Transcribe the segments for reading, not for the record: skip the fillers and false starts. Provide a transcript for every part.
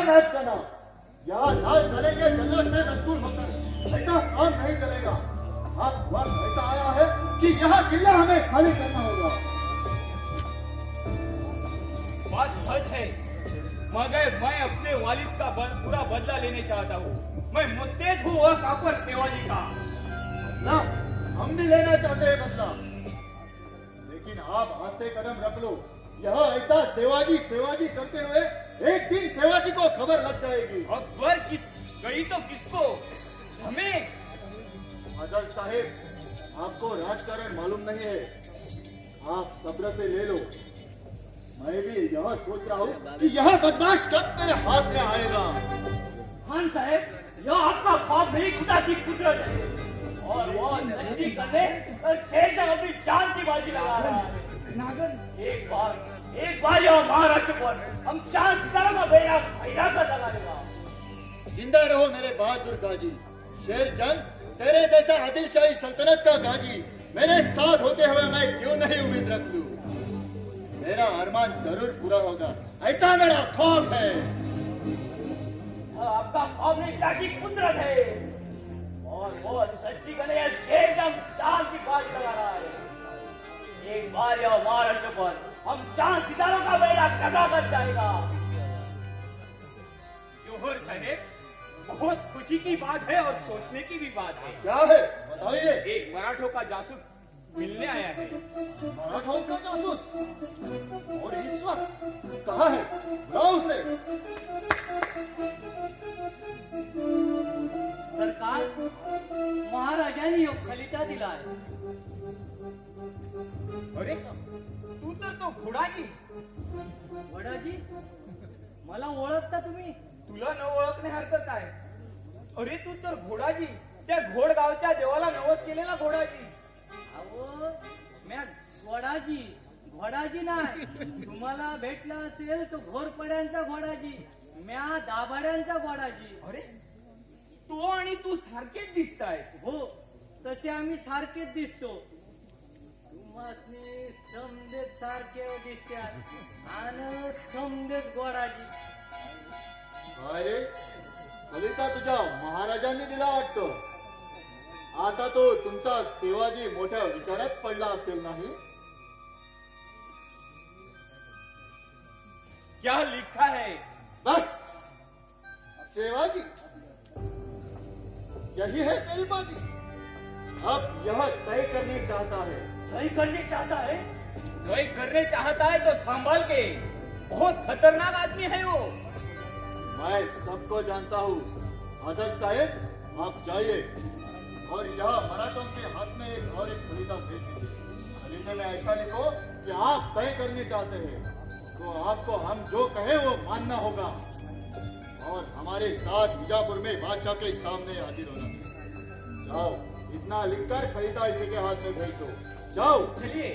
नाच का नाम। यहाँ नाच चलेंगे जन्नत में मजबूर होकर, ऐसा काम नहीं चलेगा। अब वक्त ऐसा आया है कि यहाँ किला हमें खाली करना होगा। बात सच है, मगर मैं अपने वालिद का पूरा बदला लेने चाहता हूँ। मैं मुस्तैद हूँ और कापर सेवाजी का। ना, हम भी लेना चाहते हैं बदला, लेकिन आप आस्ते कदम रख लो। यहाँ ऐसा सेवाजी सेवाजी करते हुए एक दिन सेवाजी को खबर लग जाएगी। अकबर किस गई तो किसको? हमें। अजल साहेब, आपको राजकारण मालूम नहीं है, आप सब्र से ले लो। मैं भी यह सोच रहा हूँ कि यह बदमाश कब मेरे हाथ में आएगा। खान साहब, यह आपका ख्वाब नहीं, खुदा की कुदरत है। और वो सच्ची करने और शेरशाह अपनी जान की बाजी लगा रहा है। नागन, एक बार यह महाराष्ट्र पर हम चांद सितारों का बेड़ा भैरा कर लगा देगा। जिंदा रहो मेरे बहादुर गाजी। शेर जंग, तेरे जैसा आदिलशाही सल्तनत का गाजी मेरे साथ होते हुए मैं क्यों नहीं उम्मीद रख लूं। मेरा अरमान जरूर पूरा होगा, ऐसा मेरा ख्वाब है। आपका ख्वाब नहीं, ताकि कुदरत है। और वो सच्ची करने या शेर जंग चांद की बाजी लगा रहा है। एक बार यह महाराष्ट्र पर हम चांद सितारों का बेड़ा टका कर जाएगा। जोहर साहेब, बहुत खुशी की बात है और सोचने की भी बात है। क्या है बताइए। एक मराठों का जासूस मिलने आया है। मराठाओं का जासूस? और इस वक्त कहाँ है? बुलाओ उसे। सरकार, महाराजांनी योग खलिता दिलाय। अरे तू तो घोडाजी. वडाजी, मला ओळखता तुम्ही? तुला न ओळखणे हरकत आहे. अरे तू तर घोडाजी, त्या घोडगावच्या देवाला नवस केलेला घोडाजी. अहो, म्या घोडाजी नाही. तुम्हाला भेटला असेल तो घोरपड्यांचा घोडाजी, म्या दाभाड्यांचा घोडाजी. अरे तो आणि तू सारखेच दिसताय. हो, तसे आम्ही सारखेच दिसतो. तुम्हासनी समदेत सारखे दिसतात आणि समदेत घोडाजी. अरे कलिता तुझ्या महाराजांनी दिला वाटतो. आता तो तुमचा सेवाजी मोठ्या विचारात पडला असेल नाही? क्या लिखा है? बस सेवाजी, यही है तेरी बाजी। अब यह तय करनी चाहता है। तय करने चाहता है? तय करने चाहता है तो संभाल के, बहुत खतरनाक आदमी है वो। मैं सबको जानता हूँ। आदल साहेब, आप जाइए और यह मराठों के हाथ में एक और एक खलीदा भेज दीजिए। खलीदे में ऐसा लिखो कि आप तय करने चाहते हैं, तो आपको हम जो कहे वो मानना होगा और हमारे साथ बीजापुर में बादशाह के सामने हाजिर होना। जाओ, इतना लिखकर खरीदा इसी के हाथ में भेज दो। जाओ। चलिए।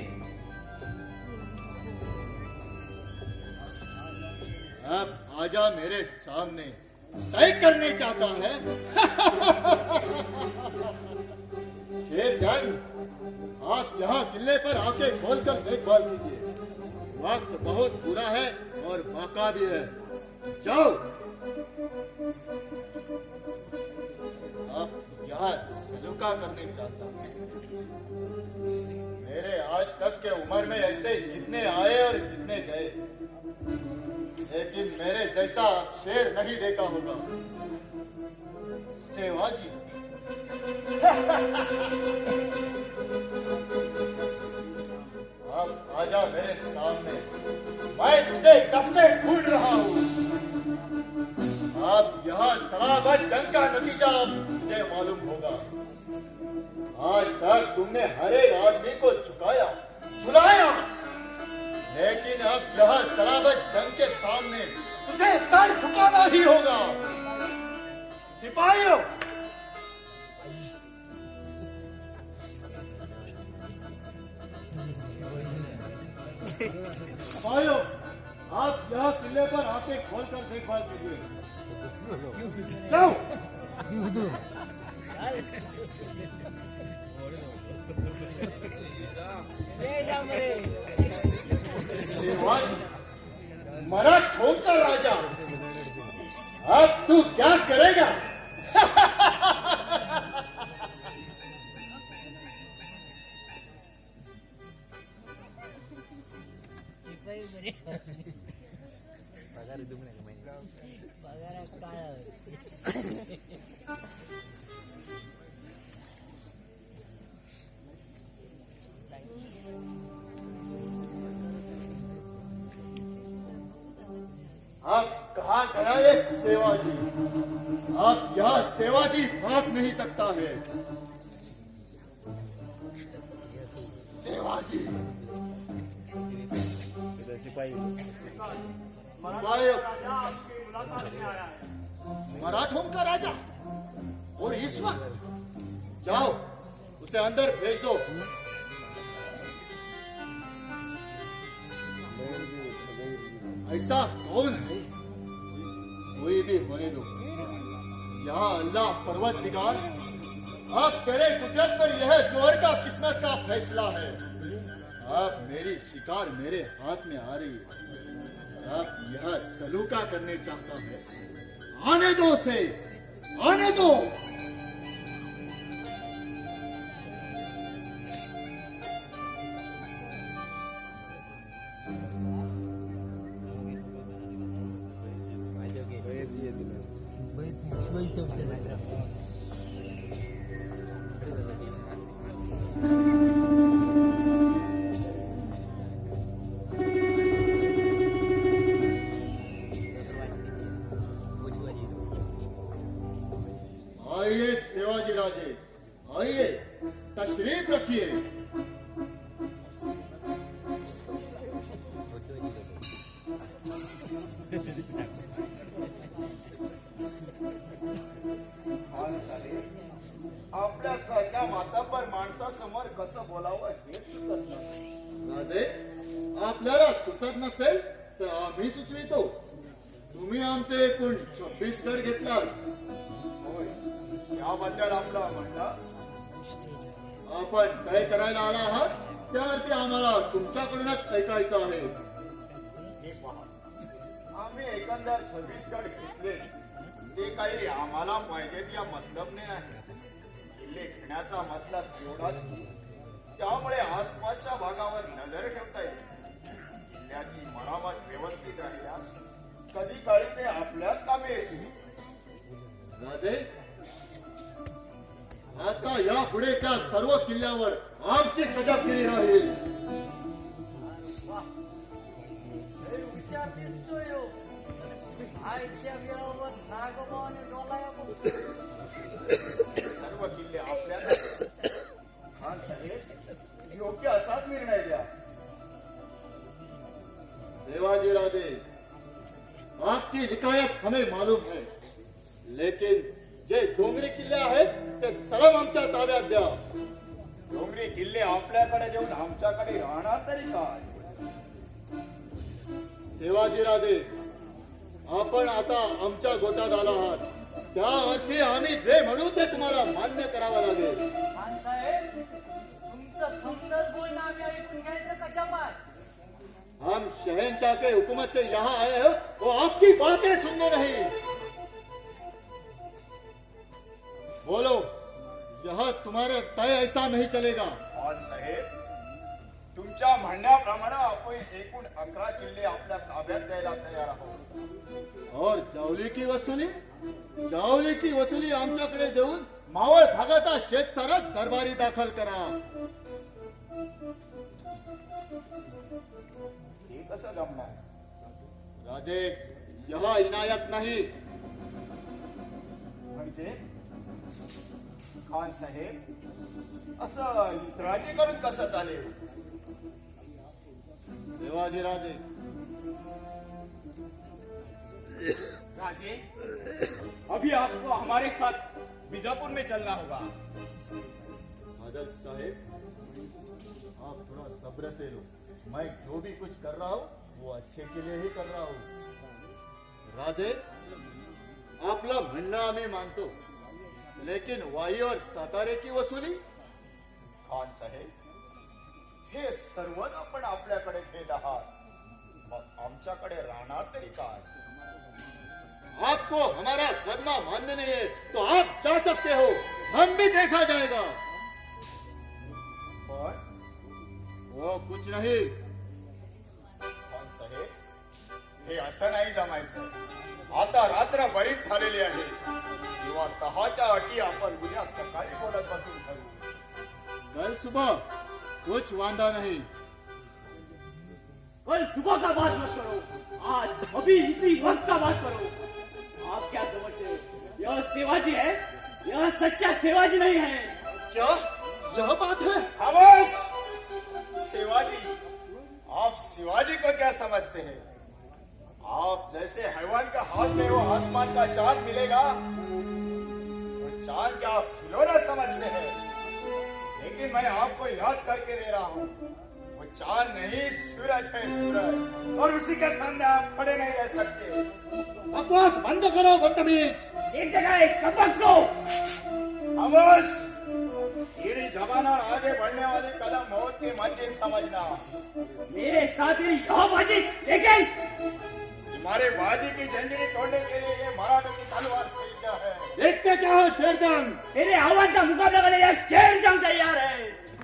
अब आजा मेरे सामने, तय करने चाहता है। शेरजंग, आप यहाँ किले पर आके खोलकर देखभाल कीजिए। वक्त बहुत बुरा है और बाका भी है। जाओ। अब यहाँ सलूका करने चाहता हूँ। मेरे आज तक के उम्र में ऐसे कितने आए और कितने गए, लेकिन मेरे जैसा शेर नहीं देखा होगा। सेवाजी। अब आजा मेरे सामने, मैं तुझे कब से ढूंढ रहा हूँ। अब यहाँ सलामत जंग का नतीजा तुझे मालूम होगा। आज तक तुमने हर एक आदमी को झुकाया, झुलाया, लेकिन अब यह सलामत जंग के सामने तुझे सर झुकाना ही होगा। सिपाहियों, सिपाहियों, आप यह किले पर आके खोलकर देखभाल कीजिए। जाओ। मरा ठोकर राजा, अब तू क्या करेगा? आप कहाँ गया ये सेवाजी? आप यहाँ सेवाजी भाग नहीं सकता है। सेवाजी, मराठों का राजा, और इस वक्त? जाओ, उसे अंदर भेज दो। ऐसा कौन है? कोई भी होने दो। यहाँ अल्लाह परवरदिगार, आप तेरे कुदरत पर यह जोर का किस्मत का फैसला है। अब मेरी शिकार मेरे हाथ में आ रही है। अब यह सलूका करने चाहता है। आने दो उसे, आने दो। आइए सेवाजी राजे, आइए, तशरीफ रखिए। आपल्यासारख्या मातापर माणसासमोर कसं बोलावं हेच सुचत नाही. राजे, आपल्याला सुचत नसेल तर आम्ही सुचवितो. तुम्ही आमचे एकूण 26 गड घेतलात. होय, याबद्दल आपलं म्हणणं? आपण तय करायला आला आहात त्यावरती आम्हाला तुमच्याकडूनच ऐकायचं आहे. हे पहा, आम्ही एकंदर 26 गड घेतले. ते काही आम्हाला पाहिजेत या मतलबने आहे. किल्ले घेण्याचा मतलब एवढाच की त्यामुळे आसपासच्या भागावर नजर ठेवता येईल. किल्ल्याची मरामत व्यवस्थित राहिल्यास कधी काळी ते आपल्याच कामे येतील. राजे, आता यापुढे त्या सर्व किल्ल्यावर आमची गजागिरी राहील. लय हुशार दिसतोय हो. आयत्या वेळावर नागोबा आणि डोलाया बघतो. सर्व किल्ले आपल्याच. खान साहेब, योग्य असाच निर्णय द्या. सेवाजी राजे, आपकी हिकायत हमें मालूम है, लेकिन जे डोंगरी किल्ले आहेत ते सलम आमच्या ताब्यात द्या. डोंगरी किल्ले आपल्याकडे देऊन आमच्याकडे राहणार तरी काय? शिवाजीराजे, आपण आता आमच्या गोटात आला आहात, त्या अर्थी आम्ही जे म्हणू ते तुम्हाला मान्य करावं लागेल. खान साहेब, तुमचं समजत बोलणं आम्ही ऐकून घ्यायचं कशा पास? हम शहंशाह के हुकूमत से यहाँ आए हो, वो आपकी बातें सुनने नहीं. बोलो, यह तुम्हारा तय ऐसा नहीं चलेगा. खान साहेब, तुमच्या म्हणण्याप्रमाणे आपण एकूण 11 किल्ले आपल्या ताब्यात द्यायला तयार आहोत. और जावली की वसुली आमच्याकडे देऊन मावळ भागाचा शेतसारा दरबारी दाखल करा. हे कसं जमणार? राजे, यह इनायत नाही. म्हणजे खान साहेब, असं इंद्राजी करून कसं चालेल? शिवाजीराजे, राजे, अभी आपको हमारे साथ बीजापुर में चलना होगा. आदत साहेब, आप थोड़ा सब्र से लो. मैं जो भी कुछ कर रहा हूँ वो अच्छे के लिए ही कर रहा हूँ. राजे, आपलं म्हणणं आम्ही मानतो, लेकिन वाई और सातारे की वसुली? खान साहेब, हे सर्वच आपण आपल्याकडे घेत आहात, मग आमच्याकडे राहणार तरी काय? आपको हमारा कदमा मान्य नहीं है तो आप जा सकते हो, हम भी देखा जाएगा. पण वो कुछ नहीं. खान साहेब, हे असं नाही जमायचं. आता रात्र बरीच झालेली आहे. किंवा 10च्या अटी आपण उद्या सकाळी बोलत बसून ठरवू. कल सुबह कुछ वांदा नहीं. कल सुबह का बात मत करो, आज अभी इसी वक्त का बात करो. आप क्या समझते, यह शिवाजी है? यह सच्चा शिवाजी नहीं है. क्या यह बात है? खामोश! शिवाजी, आप शिवाजी को क्या समझते हैं? आप जैसे हैवान का हाथ में वो आसमान का चांद मिलेगा, वो चांद क्या आप खिलौना समझते हैं? लेकिन मैं आपको याद करके दे रहा हूँ, वो चांद नहीं सूरज है, सूरज. और उसी के सामने आप खड़े नहीं रह सकते. बकवास बंद करो बदतमीज. एक जगह एक चपक दो. खामोश! कीड़ी जमाना और आगे बढ़ने वाली कदम मौत की मंजिल समझना. मेरे साथ ही यह बाजी, लेकिन तुम्हारे बाजी की जंजीरें तोड़ने के लिए ये मराठों की तलवार खरीदा है. देखते क्या हो शेरजंग? तेरे आवाज का मुकाबला करने यह शेरजंग तैयार है.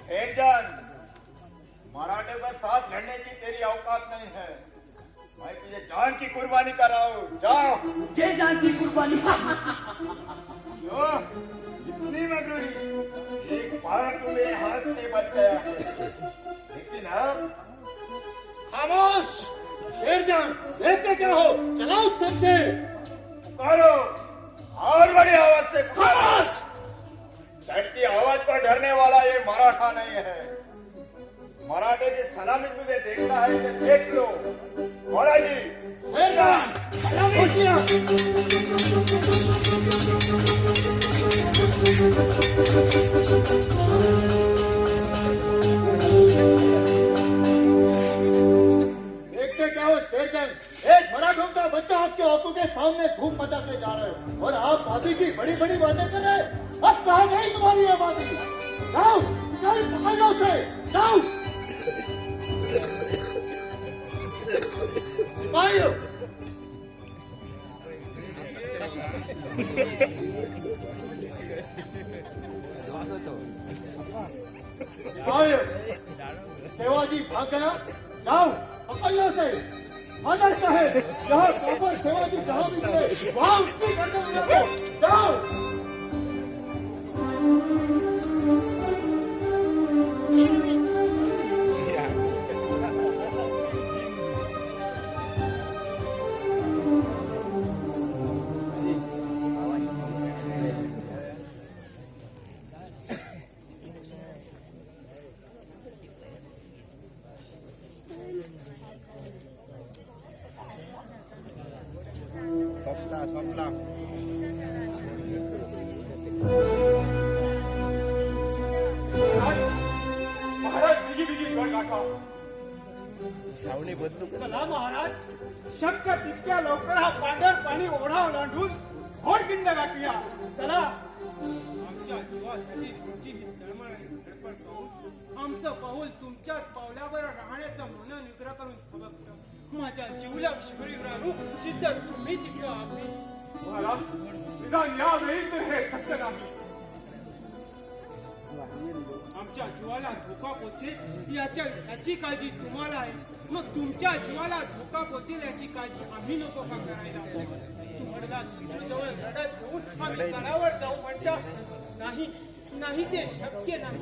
शेरजान, मराठे का साथ लड़ने की तेरी औकात नहीं है. मैं तुझे जान की कुर्बानी कर रहा हूँ. जाओ. मुझे जान की कुर्बानी. क्यों? इतनी मगरूरी? एक बार तो मेरे हाथ से बच गया है, लेकिन अब खामोश शेरजंग, देखते क्या हो? चलाओ सबसे. पुकारो, और बड़ी आवाज से पुकारो. खामोश! चढ़ती आवाज को डरने वाला ये मराठा नहीं है. मराठे की सलामी तुझे देखना है तो देख लो. बोला जी. शेरजंग, सलामी. होशियार. देखते क्या हो शेरजंग? एक मराठों का बच्चा आपके आंखों के सामने धूम मचा के जा रहे हो और आप बाजी की बड़ी बड़ी बातें कर रहे हैं. अब कहा नहीं तुम्हारी ये बाजी. जाओ, चल पकड़ लो उसे. जाओ. सिपाहियों, सिपाहियों, शिवाजी भाग गया. जाओ, पकड़ लो उसे. आदर साहेब, यहाँ प्रॉपर शिवाजी जहाँ भी मिले वहाँ उसकी गर्दन उड़ाओ. जाओ. संपला. काका. चला महाराज, शक्य तितक्या लवकर हा पांढर पाणी ओढा ओलांडून घोडकिंड गाठूया. चला. आमच्या जीवासाठी तुमची ही तळमळ आणि धडपड पाहून आमचं पाऊल तुमच्याच पावलावर राहण्याचं मन निग्रह करून थबकतं. माझ्या जीवलग शूरवीरांनो, जिथं तुम्ही तिथं आम्ही. महाराज, निदान यावेळी तर हे शक्य नाही. आमच्या जीवाला धोका पोचेल याची काळजी तुम्हाला आहे. मग तुमच्या जीवाला धोका पोचेल याची काळजी आम्ही नको का करायला? तुम्हाला जवळ लढत घेऊन आम्ही गडावर जाऊ म्हणता नाही, नाही, ते शक्य नाही.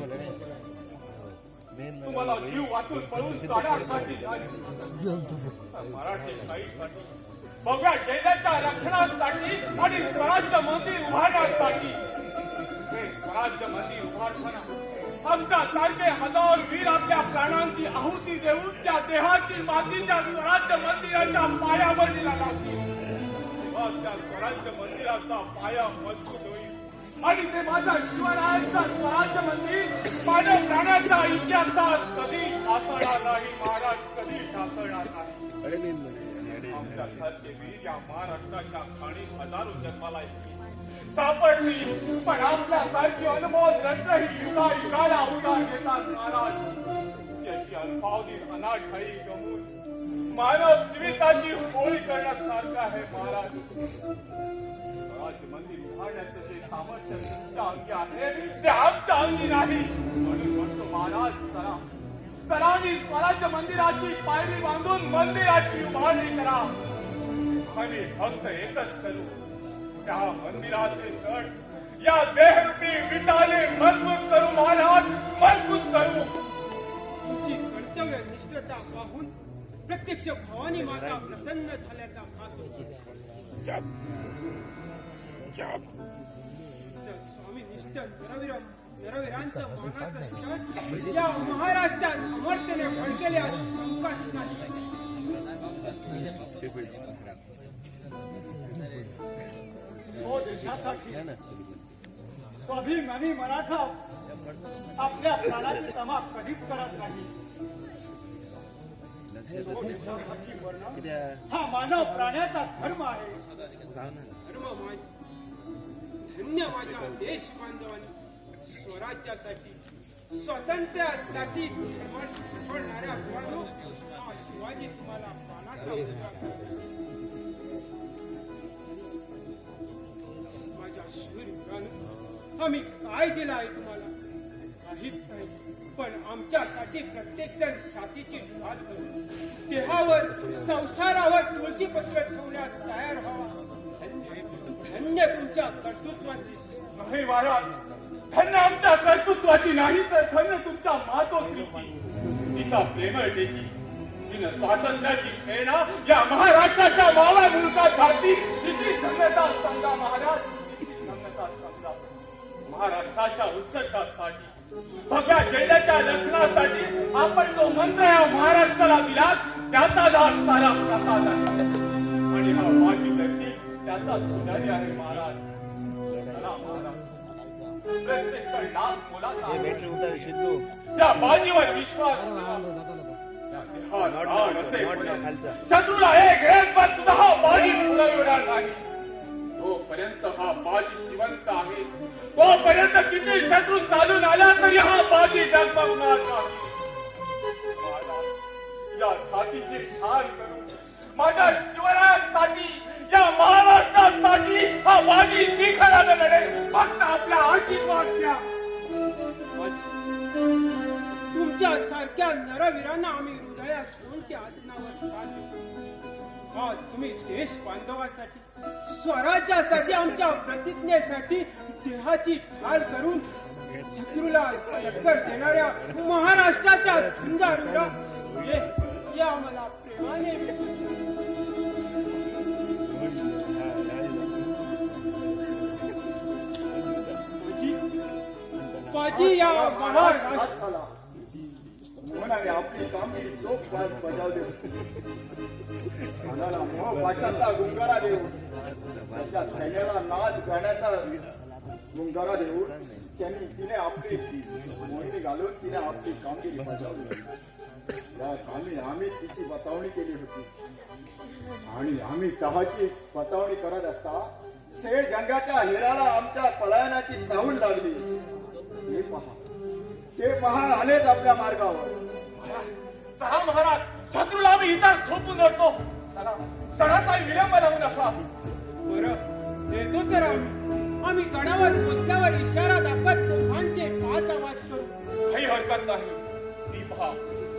तुम्हाला जीव वाचून पळून काढण्यासाठी नाही, मराठी शाहीसाठी, भगव्या जैनाच्या रक्षणासाठी आणि स्वराज्य मंदिर उभारण्यासाठी. हे स्वराज्य मंदिर उभारताना आमच्या सारखे हजार वीर आपल्या प्राणांची आहुती देऊन त्या देहाची माती त्या स्वराज्य मंदिराच्या पायाभरणीला लागतील. तेव्हा त्या स्वराज्य मंदिराचा पाया मजबूत होईल आणि ते माझ्या शिवरायांचा स्वराज्य मंदिर माझ्या प्राण्याच्या इतिहासात कधी ढासळणार नाही. महाराज, कधी ढासळणार नाही. आमच्या सारखे वीर या महाराष्ट्राच्या खाणीत हजारो जन्माला येतील, सापडतील, पण आपल्यासारखी अनमोल रत्न ही युगाला उधार घेतात. महाराज, याची अल्पावधी अनाठाई गमून मानव जीविताची होळी करण्यासारखं आहे. महाराज, स्वराज्य मंदिर उभारण्याचं जे सामर्थ्य तुमच्या अंगी आहे ते आमच्या अंगी नाही. म्हणून म्हणतो महाराज, चला चला आणि स्वराज्य मंदिराची पायरी बांधून मंदिराची उभारणी करा. आम्ही फक्त एकच करू, त्या मंदिराचे तट या देहरूपी विटाने मजबूत करू. महाराज, मजबूत करू. तुमची कर्तव्य निष्ठता पाहून प्रत्यक्ष भवानी माता प्रसन्न झाल्याचा भास होतो. स्वामी निष्ठ नरवीरांचं मानाचं क्षण या महाराष्ट्रात अमर्त्याने भडकेल्या शंकाच नाही. देशासाठी स्वाभिमानी मराठा आपल्या प्राणाची तमा कधीच करत नाही. देशासाठी मरणं हा मानव प्राण्याचा धर्म आहे. धर्म माझ, धन्य माझ्या देश बांधवांनी स्वराज्यासाठी, स्वातंत्र्यासाठी धडपडणाऱ्या मुलांनो, हा शिवाजी तुम्हाला प्राणाचा उद्धार. आम्ही काय दिलं आहे तुम्हाला? काहीच नाही. पण आमच्यासाठी प्रत्येक जण छातीची ढाल करतो. देहावर, संसारावर तुळशीपत्र ठेवण्यास तयार व्हावा. धन्य तुमच्या कर्तृत्वाची. नाही महाराज, धन्य आमच्या कर्तृत्वाची नाही तर धन्य तुमच्या मातोश्रीची, तिच्या प्रेमळतेची, जिनं स्वातंत्र्याची प्रेरणा या महाराष्ट्राच्या मावळ्या मुलकात घातली. तिची धन्यता सांगा महाराज, तिची धन्यता सांगा. महाराष्ट्राच्या उत्कर्षासाठी, भगव्या जैनाच्या रक्षणासाठी आपण जो मंत्र या महाराष्ट्राला दिला त्याचा हा सारा प्रसाद आहे. आणि हा माझी व्यक्ती त्याचा पुजारी आहे. महाराज, चला महाराज, प्रत्यक्ष लाख मुलाचा त्या बाजीवर विश्वास शत्रूला एक रेसभर सुद्धा हा बाजी पुरवणार नाही. जोपर्यंत हा बाजी जिवंत आहे तोपर्यंत किती शत्रू चालून आला तरी हा बाजी डगमगणार नाही. या छातीचे ठार करून माझ्या शिवरायांसाठी, या महाराष्ट्रासाठी हा बाजी निखरानं लढेल. फक्त आपला आशीर्वाद द्या. तुमच्या सारख्या नरवीरांना आम्ही हृदयात कोणत्या आसनावर काढले. आज तुम्ही देश बांधवासाठी, स्वराज्यासाठी, आमच्या प्रतिज्ञेसाठी देहाची ढाल करून शत्रूला टक्कर देणाऱ्या महाराष्ट्राच्या झुंजारुला या आम्हाला प्रेमाने पाजी या महाराष्ट्र झाला. मोहनाने आपली कामगिरी चोख बजावली. मनाला मोहभाषाचा गुंगारा देऊन, त्याच्या सैन्याला नाच गाण्याचा गुंगारा देऊन तिने आपली मोहिनी घालून तिने आपली कामगिरी बजावली. या कामी आम्ही तिची बतावणी केली होती आणि आम्ही तहाची बतावणी करत असता शेर जंगाच्या हिराला आमच्या पलायनाची चाहूल लागली. ते पहा आलेच आपल्या मार्गावर. चला महाराज, शत्रूला आम्ही इथंच थोपून धरतो. चला, क्षणाचा विलंब लावू नका. बरं येतो तर आम्ही गडावर पोचल्यावर इशारा दाखवत तोफांचे 5 आवाज करू. काही हरकत नाही. ती पहा,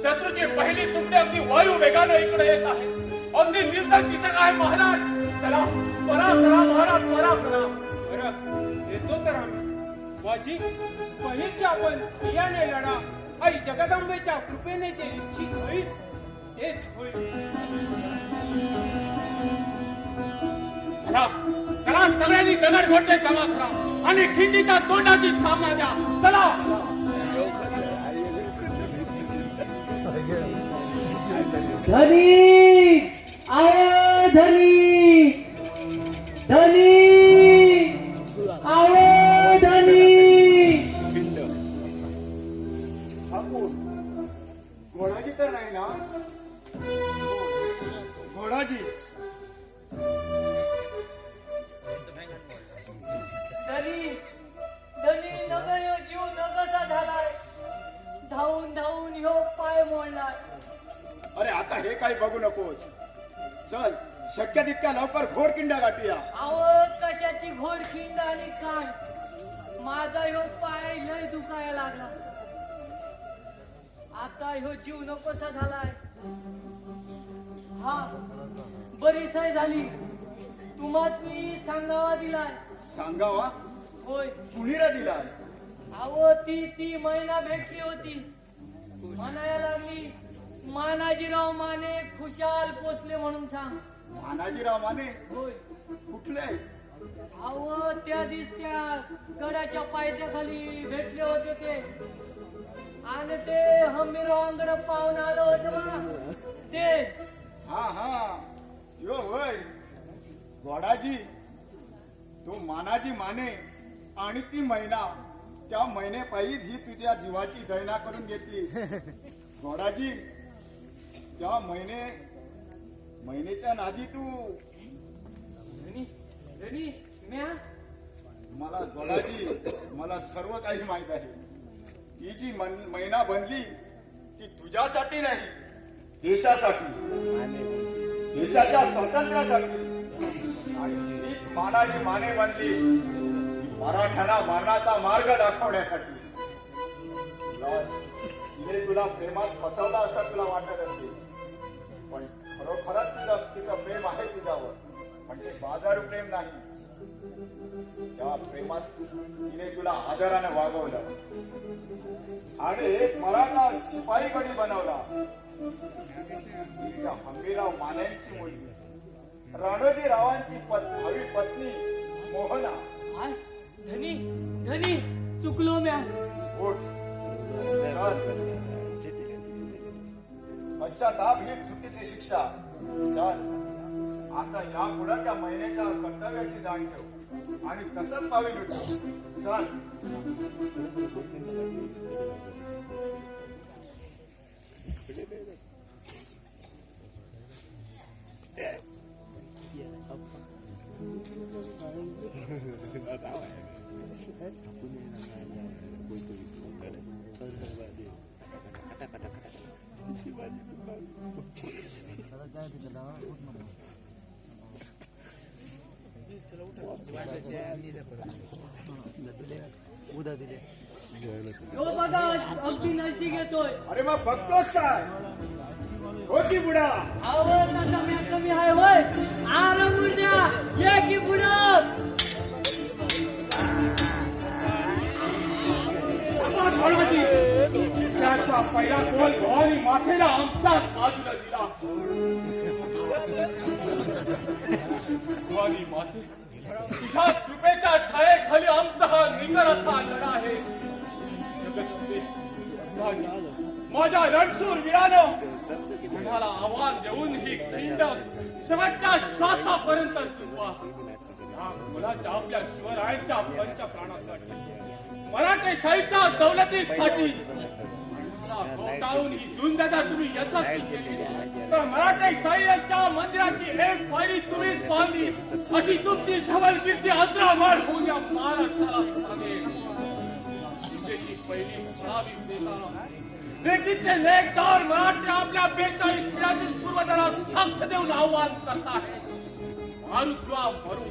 शत्रूची पहिली तुकडे अगदी वायू वेगानं इकडे येत आहे. अगदी निर्दय दिसत आहे महाराज. चला, परा करा महाराज, परा करा. बरं येतो तर बाजी पहिलीच्या आपण प्रियाने लढा. आई जगदंबेच्या कृपेने जे इच्छित होईल तेच होईल. चला, चला सगळ्यांनी दगड गोटे जमा करा आणि खिंडीच्या तोंडाशी सामना द्या. चला. धनी आय धनी धनी आय धनी. ठाकूर घोडाजी तर नाही ना? घोडाजीच. धनी धनी नग ह्यो जीव नगसा झालाय. धावून धावून ह्यो पाय मोडलाय. अरे आता हे काही बघू नकोस. चल शक्य तितक्या लवकर घोडकिंडा गाठूया. अहो कशाची घोडखिंड आणि कान. माझा ह्यो पाय लय दुखायला लागला. आता ह्यो जीव नकोसा झालाय. हा बरी सोय झाली. तुम्हासनी सांगावा दिलाय. सांगावा? होय. कुणीरा दिलाय? अहो ती महिना भेटली होती. म्हणायला लागली मानाजीराव माने खुशाल पोचले म्हणून सांग. मानाजीराव माने? होय. कुठले? अहो त्या दिवस त्या गडाच्या पायथ्याखाली भेटले होते ते. आणि ते हमीरावांकडे पाहून आलो होतं बा ते. हा यो होय. घोडाजी, तो मानाजी माने आणि ती मैना, त्या महिनेपायीच ही तुझ्या जीवाची दैना करून घेतली. घोडाजी, त्या महिनेच्या नादी तू मला घोडाजी, मला सर्व काही माहित आहे. ती जी महिना बनली ती तुझ्यासाठी नाही, देशासाठी, देशाच्या स्वातंत्र्यासाठी. आणि तीच मानाजी माने बनली ती मराठ्यांना मरणाचा मार्ग दाखवण्यासाठी. तिने तुला प्रेमात फसवला असं तुला वाटत असेल, पण खरोखरच तिचं प्रेम आहे तुझ्यावर. पण ते बाजारू प्रेम नाही. त्या प्रेमात तिने तुला आदराने वागवलं आणि एक मराठा शिपाई गडी बनवला. ती हंबीराव मान्यांची मुलगी, रणोजी रावांची भावी पत्नी मोहना. काय धनी धनी चुकलो म्या. पश्चाताप ही चुकीची शिक्षा. चल आता या पुढे त्या महिन्याच्या कर्तव्याची जाण ठेव आणि तसंच पावील उठव. चल. हो बघा अगदी नजदीक येतोय. अरे मग बघतोस काय? होशी बुडा. आवाज नका म्या कमी आहे होय. आराम द्या. ये की पुढं. त्याचा पहिला गोल भवानी माथेला आमच्याच बाजूला दिला. भवानी माते, तुझ्या कृपेच्या छायेखाली आमचा हा निकराचा लढा आहे. जगदंबे, माझ्या रणशूर वीरानं तुम्हाला आव्हान देऊन ही खिंड शेवटच्या श्वासापर्यंत जिंकवा. या मुलाच्या आपल्या शिवरायांच्या पंच प्राणासाठी, मराठेशाहीच्या दौलतीसाठी घोटाळून ही झुंजता तुम्ही यशस्वी केली तर मराठे सैन्याच्या मंदिराची एक पायरी तुम्हीच बांधली अशी तुमची धवलकीर्ती अजरामर होऊन या महाराष्ट्राला सांगेल. तुमच्याशी पहिली फरावी देताना ब्रिटिशचे लेखदार मराठे आपल्या 42 पिढ्यांची पूर्वजांना साक्ष देऊन आव्हान करताय. मारुत्वा मरू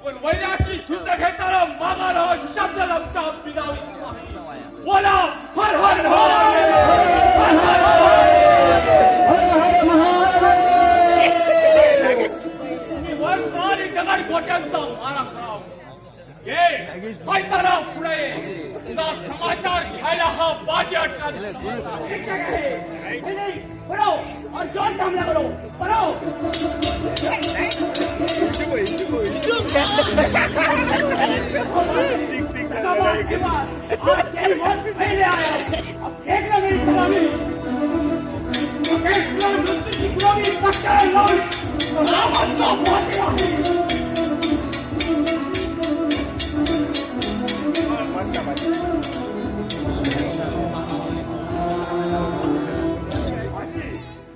पण वैराची शुद्ध घेताना मागारा शब्द आमच्या पिदावित नाही. बोला हर हर तुम्ही वरपारी दगड गोट्यांचा मारा कराव. ये पायताना पुढे तुझा समाचार घ्यायला हा बाजी अटका बरो और जोर से हमला करो. बरो आज तेल बहुत पहले आया. अब देख लो मेरी सलामी. की गुलामी पक्का है लोग राम अल्लाह बहुत है.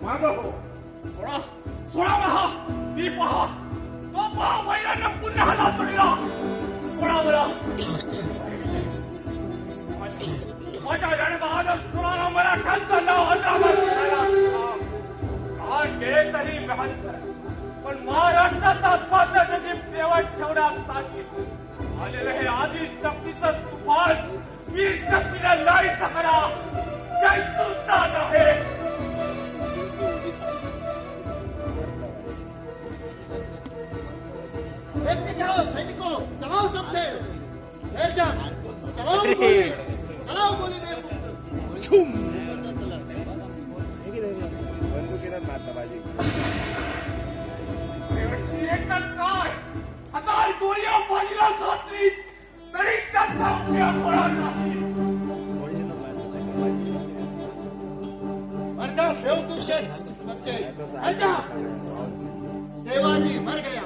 मागं हो. सोळा सोळा महा मी पहा तो पहा वैरानं पुन्हा हातोडीला. सोळा मला माझ्या रणमहाल सुराला मराठ्यांचं नाव अजरामर करायला सांग. प्राण गेले तरी बेहत्तर पण महाराष्ट्राचा स्वातंत्र्य दिन तेवढ ठेवण्यासाठी आलेलं हे आधी शक्तीचं तुफान वीर शक्तीने लढाईचा करा. जय तुमचाच आहे. देखते जाओ सैनिकों, चलाओ सबसे. चलाओ गोली, चलाओ गोली में. अशी एकच काय 1000 गोळ्या बाजीला घातली तरी त्याचा उपयोग होणार नाही. मर जाओ बेवकूफ के बच्चे, मर जाओ. सेवाजी मर गया.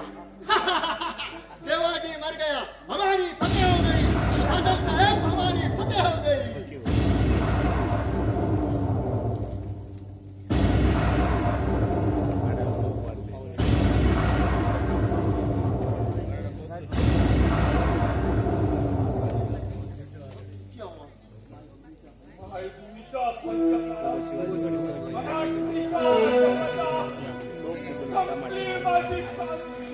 सेवाजी मर गया. हमारी फतेह हो गई. आदम साहब हमारी फतेह हो गई. माहितीचा पंचप्रधान मराठीचा पंचप्रधान संपली माझी फासली.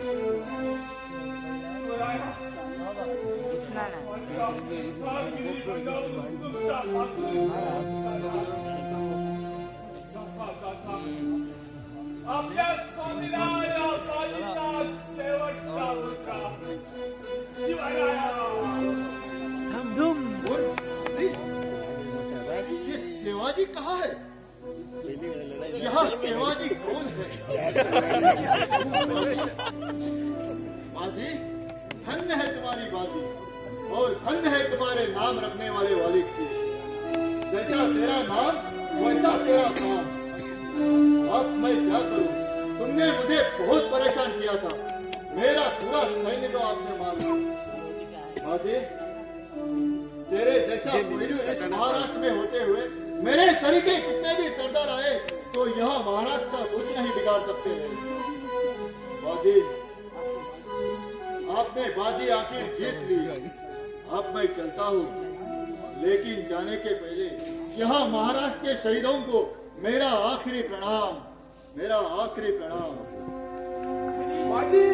स्वराया सारगिरी बजावून तुमच्या फासली. आपल्या स्वामीला या बाजीचा शेवटचा मुद्रा. शिवराया ये सेवाजी कहाँ है? यहाँ सेवाजी कौन है? बाजी, धन्य है तुम्हारी बाजी और धन्य है तुम्हारे नाम रखने वाले वालिद की. जैसा तेरा नाम वैसा तेरा काम. अब मैं क्या करूं? तुमने मुझे बहुत परेशान किया था. मेरा पूरा सैन्य तो आपने मारा. बाजी, तेरे जैसा कोहिनूर इस महाराष्ट्र में होते हुए मेरे सरी के कितने भी सरदार आए तो यह महाराष्ट्र का कुछ नहीं बिगाड़ सकते. बाजी, आपने बाजी आखिर जीत ली. अब मैं चलता हूँ, लेकिन जाने के पहले यहाँ महाराष्ट्र के शहीदों को मेरा आखिरी प्रणाम. मेरा आखिरी प्रणाम. बाजी